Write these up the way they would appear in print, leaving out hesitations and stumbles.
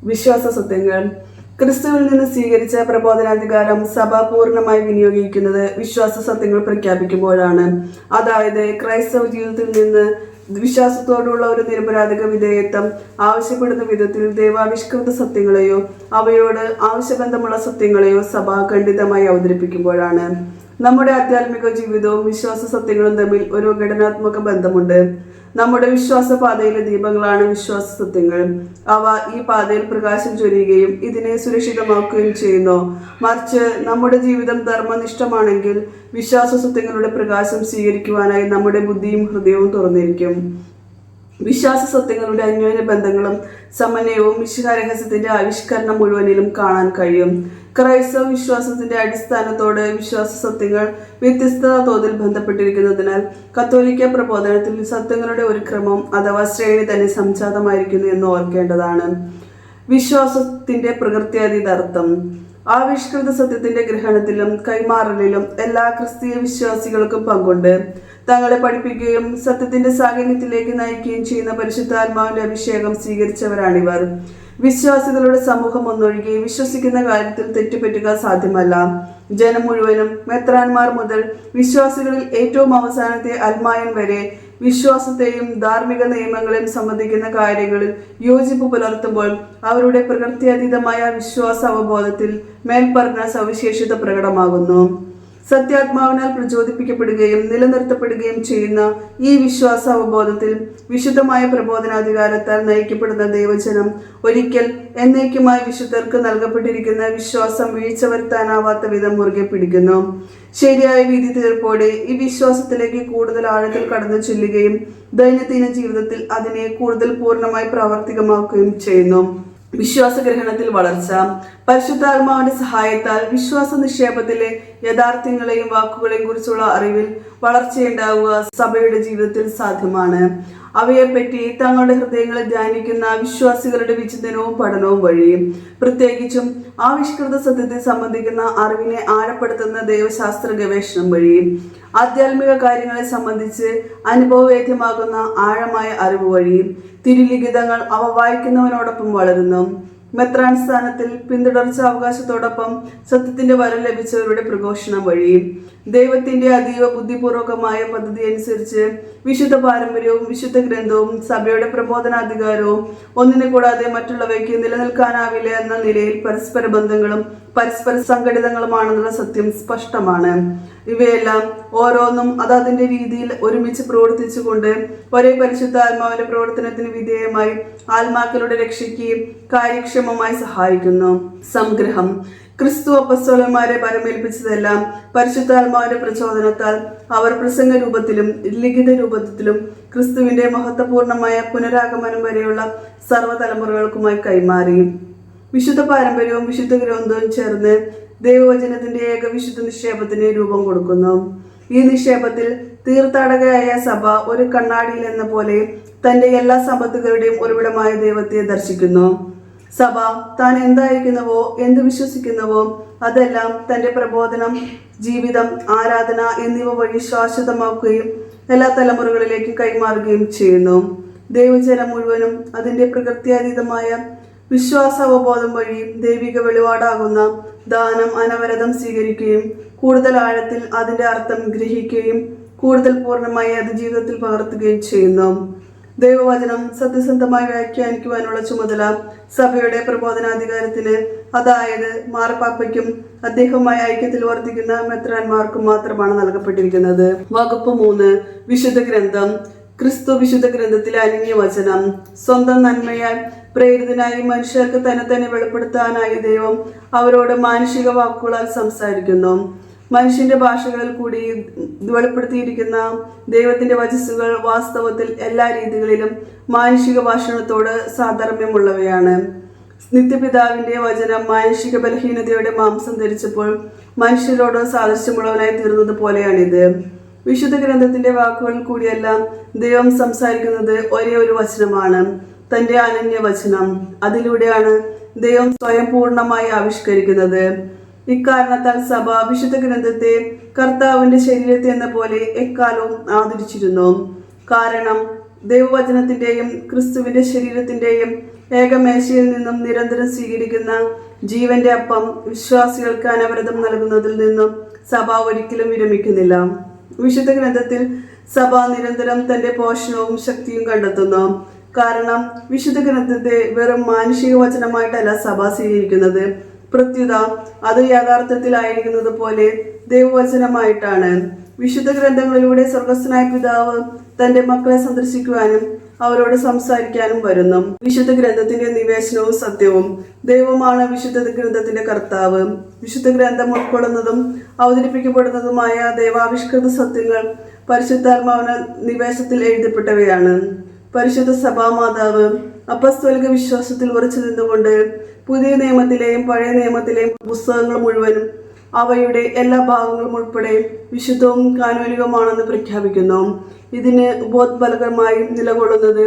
വിശ്വാസ സത്യങ്ങൾ. ക്രിസ്തുവിൽ നിന്ന് സ്വീകരിച്ച പ്രബോധനാധികാരം സഭ പൂർണ്ണമായി വിനിയോഗിക്കുന്നത് വിശ്വാസ സത്യങ്ങൾ പ്രഖ്യാപിക്കുമ്പോഴാണ്. അതായത് ക്രൈസ്തവ ജീവിതത്തിൽ നിന്ന് വിശ്വാസത്തോടുള്ള ഒരു നിരപരാധിക വിധേയത്വം ആവശ്യപ്പെടുന്ന വിധത്തിൽ ദൈവാവിഷ്കൃത സത്യങ്ങളെയോ അവയോട് ആവശ്യബന്ധമുള്ള സത്യങ്ങളെയോ സഭ ഖണ്ഡിതമായി അവതരിപ്പിക്കുമ്പോഴാണ്. നമ്മുടെ ആധ്യാത്മിക ജീവിതവും വിശ്വാസ സത്യങ്ങളും തമ്മിൽ ഒരു ഘടനാത്മക ബന്ധമുണ്ട്. നമ്മുടെ വിശ്വാസ പാതയിലെ ദീപങ്ങളാണ് വിശ്വാസ സത്യങ്ങൾ. അവ ഈ പാതയിൽ പ്രകാശം ചൊരിയുകയും ഇതിനെ സുരക്ഷിതമാക്കുകയും ചെയ്യുന്നു. മറിച്ച് നമ്മുടെ ജീവിതം ധർമ്മനിഷ്ഠമാണെങ്കിൽ വിശ്വാസ സത്യങ്ങളുടെ പ്രകാശം സ്വീകരിക്കുവാനായി നമ്മുടെ ബുദ്ധിയും ഹൃദയവും തുറന്നിരിക്കും. വിശ്വാസ സത്യങ്ങളുടെ അന്യോന്യ ബന്ധങ്ങളും സമന്വയവും മിശിഹാരഹസ്യത്തിന്റെ ആവിഷ്കരണം മുഴുവനിലും കാണാൻ കഴിയും. ക്രൈസ്തവ വിശ്വാസത്തിന്റെ അടിസ്ഥാനത്തോട് വിശ്വാസ സത്യങ്ങൾ വ്യത്യസ്ത തോതിൽ ബന്ധപ്പെട്ടിരിക്കുന്നതിനാൽ കത്തോലിക്ക പ്രബോധനത്തിൽ സത്യങ്ങളുടെ ഒരു ക്രമം അഥവാ ശ്രേണി തന്നെ സംജാതമായിരിക്കുന്നു എന്ന് ഓർക്കേണ്ടതാണ്. വിശ്വാസത്തിന്റെ പ്രകൃത്യാതീത അർത്ഥം. ആവിഷ്കൃത സത്യത്തിന്റെ ഗ്രഹണത്തിലും കൈമാറലിലും എല്ലാ ക്രിസ്തീയ വിശ്വാസികൾക്കും പങ്കുണ്ട്. തങ്ങളെ പഠിപ്പിക്കുകയും സത്യത്തിന്റെ സാഹചര്യത്തിലേക്ക് നയിക്കുകയും ചെയ്യുന്ന പരിശുദ്ധാത്മാവിന്റെ അഭിഷേകം സ്വീകരിച്ചവരാണിവർ. വിശ്വാസികളുടെ സമൂഹം ഒന്നൊഴികെ വിശ്വസിക്കുന്ന കാര്യത്തിൽ തെറ്റുപറ്റുക സാധ്യമല്ല. ജനം മുഴുവനും മെത്രാന്മാർ മുതൽ വിശ്വാസികളിൽ ഏറ്റവും അവസാനത്തെ അൽമായൻ വരെ വിശ്വാസത്തെയും ധാർമ്മിക നിയമങ്ങളെയും സംബന്ധിക്കുന്ന കാര്യങ്ങളിൽ യോജിപ്പ് പുലർത്തുമ്പോൾ അവരുടെ പ്രകൃത്യാതീതമായ വിശ്വാസ അവബോധത്തിൽ മേൽപ്പറഞ്ഞ സവിശേഷത പ്രകടമാകുന്നു. സത്യാത്മാവിനാൽ പ്രചോദിപ്പിക്കപ്പെടുകയും നിലനിർത്തപ്പെടുകയും ചെയ്യുന്ന ഈ വിശ്വാസ അവബോധത്തിൽ വിശുദ്ധമായ പ്രബോധനാധികാരത്താൽ നയിക്കപ്പെടുന്ന ദൈവജനം ഒരിക്കൽ എന്നേക്കുമായി വിശുദ്ധർക്ക് നൽകപ്പെട്ടിരിക്കുന്ന വിശ്വാസം വീഴ്ച വരുത്താനാവാത്ത വിധം മുറുകെ പിടിക്കുന്നു. ശരിയായ വിധി തീർപ്പോടെ ഈ വിശ്വാസത്തിലേക്ക് കൂടുതൽ ആഴത്തിൽ കടന്നു ചെല്ലുകയും ദൈനംദിന ജീവിതത്തിൽ അതിനെ കൂടുതൽ പൂർണ്ണമായി പ്രാവർത്തികമാക്കുകയും ചെയ്യുന്നു. വിശ്വാസഗ്രഹണത്തിൽ വളർച്ച. പരിശുദ്ധാത്മാവിന്റെ സഹായത്താൽ വിശ്വാസ നിക്ഷേപത്തിലെ യഥാർത്ഥങ്ങളെയും വാക്കുകളെയും കുറിച്ചുള്ള അറിവിൽ വളർച്ചയുണ്ടാവുക സഭയുടെ ജീവിതത്തിൽ സാധ്യമാണ്. അവയെപ്പറ്റി തങ്ങളുടെ ഹൃദയങ്ങളെ ധ്യാനിക്കുന്ന വിശ്വാസികളുടെ വിചിന്തനവും പഠനവും വഴി, പ്രത്യേകിച്ചും ആവിഷ്കൃത സത്യത്തെ സംബന്ധിക്കുന്ന അറിവിനെ ആഴപ്പെടുത്തുന്ന ദൈവശാസ്ത്ര ഗവേഷണം വഴി, ആധ്യാത്മിക കാര്യങ്ങളെ സംബന്ധിച്ച് അനുഭവവേദ്യമാകുന്ന ആഴമായ അറിവ് വഴി തിരുലിഖിതങ്ങൾ അവ വായിക്കുന്നവനോടൊപ്പം വളരുന്നു. മെത്രാൻ സ്ഥാനത്തിൽ പിന്തുടർച്ച അവകാശത്തോടൊപ്പം സത്യത്തിന്റെ വരം ലഭിച്ചവരുടെ പ്രഘോഷണം വഴി ദൈവത്തിന്റെ അതീവ ബുദ്ധിപൂർവകമായ പദ്ധതി അനുസരിച്ച് വിശുദ്ധ പാരമ്പര്യവും വിശുദ്ധ ഗ്രന്ഥവും സഭയുടെ പ്രബോധനാധികാരവും ഒന്നിനെ കൂടാതെ മറ്റുള്ളവയ്ക്ക് നിലനിൽക്കാനാവില്ല എന്ന നിലയിൽ പരസ്പര ബന്ധങ്ങളും പരസ്പര സംഘടിതങ്ങളുമാണെന്നുള്ള സത്യം സ്പഷ്ടമാണ്. ഇവയെല്ലാം ഓരോന്നും അതതിന്റെ രീതിയിൽ ഒരുമിച്ച് പ്രവർത്തിച്ചുകൊണ്ട് ഒരേ പരിശുദ്ധാത്മാവിന്റെ പ്രവർത്തനത്തിന് വിധേയമായി ആത്മാക്കളുടെ രക്ഷയ്ക്ക് കാര്യക്ഷമമായി സഹായിക്കുന്നു. സംഗ്രഹം. ക്രിസ്തു അപ്പസ്തോലന്മാരെ പരമേൽപ്പിച്ചതെല്ലാം പരിശുദ്ധാത്മാവിന്റെ പ്രചോദനത്താൽ അവർ പ്രസംഗ രൂപത്തിലും ലിഖിത രൂപത്തിലും ക്രിസ്തുവിന്റെ മഹത്വപൂർണമായ പുനരാഗമനം വരെയുള്ള സർവ്വതലമുറകൾക്കുമായി കൈമാറി. വിശുദ്ധ പാരമ്പര്യവും വിശുദ്ധ ഗ്രന്ഥവും ചേർന്ന് ദൈവവചനത്തിന്റെ ഏകവിശുദ്ധ നിക്ഷേപത്തിന് രൂപം കൊടുക്കുന്നു. ഈ നിക്ഷേപത്തിൽ തീർത്ഥാടകയായ സഭ ഒരു കണ്ണാടിയിൽ എന്ന പോലെ തന്റെ എല്ലാ സമ്പത്തുകളുടെയും ഉറവിടമായ ദൈവത്തെ ദർശിക്കുന്നു. സഭ താൻ എന്തായിരിക്കുന്നുവോ എന്ത് വിശ്വസിക്കുന്നുവോ അതെല്ലാം തന്റെ പ്രബോധനം, ജീവിതം, ആരാധന എന്നിവ വഴി ശാശ്വതമാക്കുകയും എല്ലാ തലമുറകളിലേക്ക് കൈമാറുകയും ചെയ്യുന്നു. ദൈവജനം മുഴുവനും അതിന്റെ പ്രകൃത്യാതീതമായ വിശ്വാസാവബോധം വഴി ദൈവിക വെളിപാടാകുന്ന ദാനം അനവരതം സ്വീകരിക്കുകയും കൂടുതൽ ആഴത്തിൽ അതിന്റെ അർത്ഥം ഗ്രഹിക്കുകയും കൂടുതൽ പൂർണ്ണമായി അത് ജീവിതത്തിൽ പകർത്തുകയും ചെയ്യുന്നു. ദൈവവചനം സത്യസന്ധമായി വ്യാഖ്യാനിക്കുവാനുള്ള ചുമതല സഭയുടെ പ്രബോധനാധികാരത്തിന്, അതായത് മാർപ്പാപ്പയ്ക്കും അദ്ദേഹവുമായി ഐക്യത്തിൽ വർദ്ധിക്കുന്ന മെത്രാന്മാർക്കും മാത്രമാണ് നൽകപ്പെട്ടിരിക്കുന്നത്. വകുപ്പ് 3. വിശുദ്ധ ഗ്രന്ഥം. ക്രിസ്തു വിശുദ്ധ ഗ്രന്ഥത്തിലെ അനന്യ വചനം. സ്വന്തം നന്മയാൽ പ്രേരിതനായി മനുഷ്യർക്ക് തന്നെ വെളിപ്പെടുത്താനായി ദൈവം അവരോട് മാനുഷിക വാക്കുകളാൽ സംസാരിക്കുന്നു. മനുഷ്യന്റെ ഭാഷകളിൽ കൂടി വെളിപ്പെടുത്തിയിരിക്കുന്ന ദൈവത്തിന്റെ വചസ്സുകൾ വാസ്തവത്തിൽ എല്ലാ രീതികളിലും മാനുഷിക ഭാഷണത്തോട് സാധർമ്യമുള്ളവയാണ്. നിത്യപിതാവിന്റെ വചനം മാനുഷിക ബലഹീനതയുടെ മാംസം ധരിച്ചപ്പോൾ മനുഷ്യരോട് സാദൃശ്യമുള്ളവനായി തീർന്നത് പോലെയാണിത്. വിശുദ്ധ ഗ്രന്ഥത്തിന്റെ വാക്കുകളിൽ കൂടിയെല്ലാം ദൈവം സംസാരിക്കുന്നത് ഒരേ ഒരു വചനമാണ്, തന്റെ അനന്യ വചനം. അതിലൂടെയാണ് ദൈവം സ്വയം പൂർണ്ണമായി ആവിഷ്കരിക്കുന്നത്. ഇക്കാരണത്താൽ സഭ വിശുദ്ധ ഗ്രന്ഥത്തെ കർത്താവിന്റെ ശരീരത്തെ എന്ന പോലെ എക്കാലവും ആദരിച്ചിരുന്നു. കാരണം ദൈവവചനത്തിന്റെയും ക്രിസ്തുവിന്റെ ശരീരത്തിന്റെയും ഏകമേശയിൽ നിന്നും നിരന്തരം സ്വീകരിക്കുന്ന ജീവന്റെ അപ്പം വിശ്വാസികൾക്ക് അനവരതം നൽകുന്നതിൽ നിന്നും സഭ ഒരിക്കലും വിരമിക്കുന്നില്ല. വിശുദ്ധ ഗ്രന്ഥത്തിൽ സഭ നിരന്തരം തന്റെ പോഷണവും ശക്തിയും കണ്ടെത്തുന്നു. കാരണം വിശുദ്ധ ഗ്രന്ഥത്തെ വെറും മാനുഷിക വചനമായിട്ടല്ല സഭ സ്വീകരിക്കുന്നത്, പ്രത്യുത അത് യഥാർത്ഥത്തിലായിരിക്കുന്നത് പോലെ ദൈവവചനമായിട്ടാണ്. വിശുദ്ധ ഗ്രന്ഥങ്ങളിലൂടെ സ്വർഗസ്ഥനായ പിതാവ് തന്റെ മക്കളെ സന്ദർശിക്കുവാനും അവരോട് സംസാരിക്കാനും വരുന്നു. വിശുദ്ധ ഗ്രന്ഥത്തിന്റെ നിവേശനവും സത്യവും. ദൈവമാണ് വിശുദ്ധ ഗ്രന്ഥത്തിന്റെ കർത്താവ്. വിശുദ്ധ ഗ്രന്ഥം ഉൾക്കൊള്ളുന്നതും അവതരിപ്പിക്കപ്പെടുന്നതുമായ ദൈവാവിഷ്കൃത സത്യങ്ങൾ പരിശുദ്ധാത്മാവിന്റെ നിവേശത്തിൽ എഴുതപ്പെട്ടവയാണ്. പരിശുദ്ധ സഭാമാതാവ് അപ്പസ്തോലിക വിശ്വാസത്തിൽ ഉറച്ചു നിന്നുകൊണ്ട് പുതിയ നിയമത്തിലെയും പഴയ നിയമത്തിലെയും പുസ്തകങ്ങൾ മുഴുവനും അവയുടെ എല്ലാ ഭാഗങ്ങളും ഉൾപ്പെടെ വിശുദ്ധവും കാനോനികമാണെന്ന് പ്രഖ്യാപിക്കുന്നു. ഇതിന് ഉപോദ്ബലകരമായി നിലകൊള്ളുന്നത്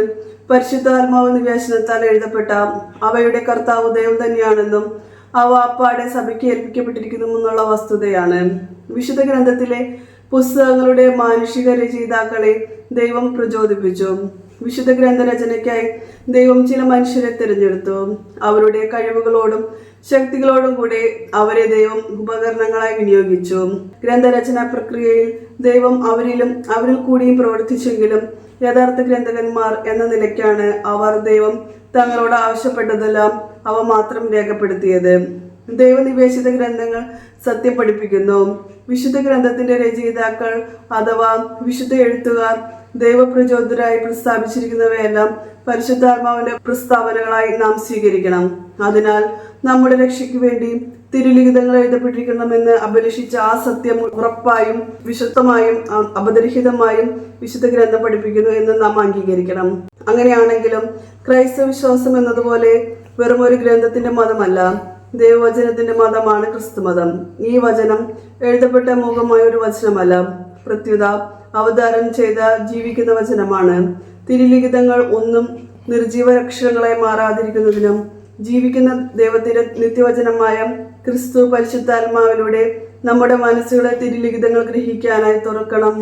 പരിശുദ്ധാത്മാവ് നിവേശനത്താൽ എഴുതപ്പെട്ട അവയുടെ കർത്താവ് ദൈവം തന്നെയാണെന്നും അവ അപ്പാടെ സഭയ്ക്ക് ഏൽപ്പിക്കപ്പെട്ടിരിക്കുന്നുവെന്നുള്ള വസ്തുതയാണ്. വിശുദ്ധ ഗ്രന്ഥത്തിലെ പുസ്തകങ്ങളുടെ മാനുഷിക രചയിതാക്കളെ ദൈവം പ്രചോദിപ്പിച്ചു. വിശുദ്ധ ഗ്രന്ഥരചനയ്ക്കായി ദൈവം ചില മനുഷ്യരെ തിരഞ്ഞെടുത്തു. അവരുടെ കഴിവുകളോടും ശക്തികളോടും കൂടി അവരെ ദൈവം ഉപകരണങ്ങളായി വിനിയോഗിച്ചു. ഗ്രന്ഥരചനാ പ്രക്രിയയിൽ ദൈവം അവരിൽ കൂടിയും പ്രവർത്തിച്ചെങ്കിലും യഥാർത്ഥ ഗ്രന്ഥകന്മാർ എന്ന നിലയ്ക്കാണ് ദൈവം തങ്ങളോട് ആവശ്യപ്പെട്ടതെല്ലാം അവ മാത്രം രേഖപ്പെടുത്തിയത്. ദൈവനിവേശിത ഗ്രന്ഥങ്ങൾ സത്യം പഠിപ്പിക്കുന്നു. വിശുദ്ധ ഗ്രന്ഥത്തിന്റെ രചയിതാക്കൾ അഥവാ വിശുദ്ധ എഴുത്തുകാർ ദൈവപ്രചോദിതരായി പ്രസ്താവിച്ചിരിക്കുന്നവയെല്ലാം പരിശുദ്ധാത്മാവിന്റെ പ്രസ്താവനകളായി നാം സ്വീകരിക്കണം. അതിനാൽ നമ്മുടെ രക്ഷയ്ക്ക് വേണ്ടി തിരുലിഖിതങ്ങൾ എഴുതപ്പെട്ടിരിക്കണമെന്ന് അഭിലഷിച്ച ആ സത്യം ഉറപ്പായും വിശുദ്ധമായും അപരിഹിതമായും വിശുദ്ധ ഗ്രന്ഥം പഠിപ്പിക്കുന്നു എന്ന് നാം അംഗീകരിക്കണം. അങ്ങനെയാണെങ്കിലും ക്രൈസ്തവ വിശ്വാസം എന്നതുപോലെ വെറും ഒരു ഗ്രന്ഥത്തിന്റെ മതമല്ല, ദൈവവചനത്തിന്റെ മതമാണ് ക്രിസ്തു മതം. ഈ വചനം എഴുതപ്പെട്ട മൂകമായ ഒരു വചനമല്ല, പ്രത്യുത അവതാരം ചെയ്ത ജീവിക്കുന്ന വചനമാണ്. തിരുലിഖിതങ്ങൾ ഒന്നും നിർജീവ അക്ഷരങ്ങളായി മാറാതിരിക്കുന്നതിനും ജീവിക്കുന്ന ദൈവത്തിന്റെ നിത്യവചനമായ ക്രിസ്തു പരിശുദ്ധാത്മാവിലൂടെ നമ്മുടെ മനസ്സുകളെ തിരുലിഖിതങ്ങൾ ഗ്രഹിക്കാനായി തുറക്കണം.